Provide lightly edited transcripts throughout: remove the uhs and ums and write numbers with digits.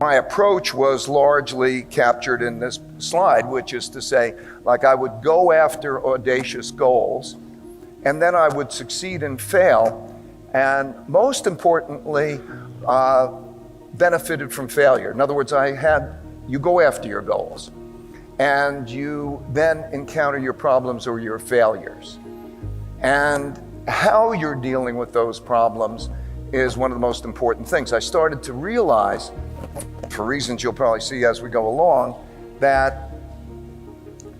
my approach was largely captured in this slide, which is to say, like, I would go after audacious goals, and then I would succeed and fail, and most importantly, benefited from failure. In other words, you go after your goals, and you then encounter your problems or your failures. And how you're dealing with those problems is one of the most important things. I started to realize, for reasons you'll probably see as we go along, that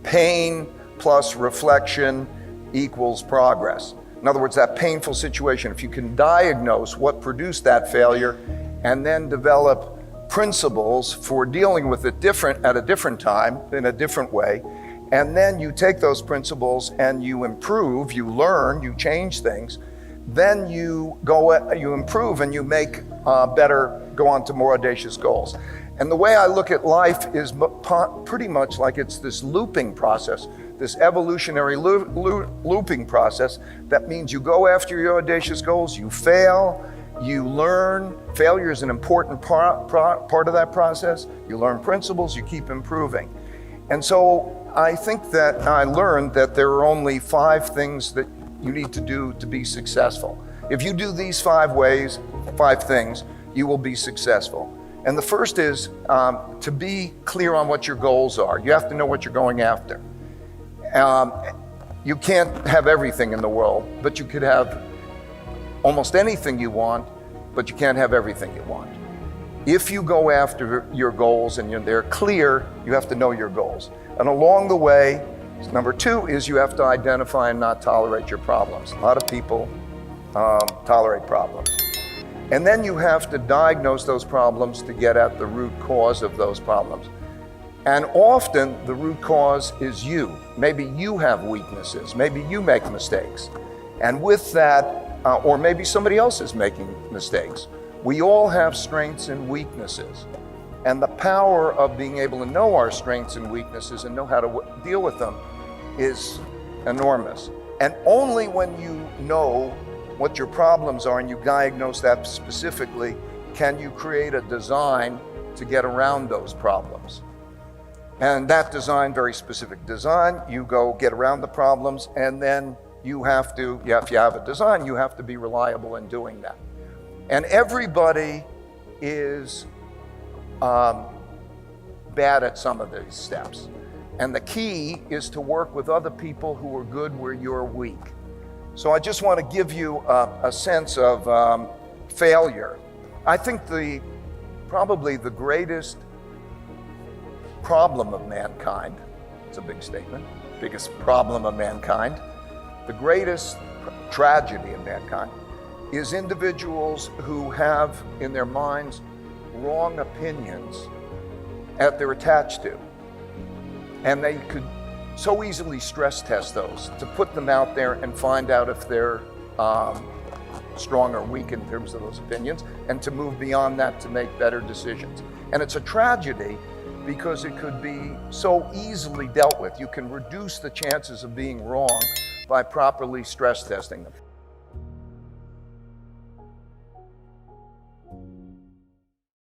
pain plus reflection equals progress. In other words, that painful situation, if you can diagnose what produced that failure and then develop principles for dealing with it at a different time, in a different way, and then you take those principles and you improve, you learn, you change things, then you improve and you make go on to more audacious goals. And the way I look at life is pretty much like it's this looping process, this evolutionary looping process. That means you go after your audacious goals, you fail, you learn. Failure is an important part of that process. You learn principles, you keep improving. And so I think that I learned that there are only 5 things that you need to do to be successful. If you do these 5 things, you will be successful. And the first is to be clear on what your goals are. You have to know what you're going after. You can't have everything in the world, but you could have almost anything you want, but you can't have everything you want. If you go after your goals and they're clear, you have to know your goals. And along the way, number 2 is you have to identify and not tolerate your problems. A lot of people tolerate problems. And then you have to diagnose those problems to get at the root cause of those problems. And often the root cause is you. Maybe you have weaknesses, maybe you make mistakes. And with that, or maybe somebody else is making mistakes. We all have strengths and weaknesses. And the power of being able to know our strengths and weaknesses and know how to deal with them is enormous. And only when you know what your problems are and you diagnose that specifically, can you create a design to get around those problems. And that design, very specific design, you go get around the problems, and then if you have a design, you have to be reliable in doing that. And everybody is bad at some of these steps. And the key is to work with other people who are good where you're weak. So I just want to give you a sense of failure. I think probably the greatest problem of mankind, it's a big statement, biggest problem of mankind, the greatest tragedy of mankind is individuals who have in their minds wrong opinions that they're attached to. And they could so easily stress test those to put them out there and find out if they're strong or weak in terms of those opinions, and to move beyond that to make better decisions. And it's a tragedy because it could be so easily dealt with. You can reduce the chances of being wrong by properly stress testing them.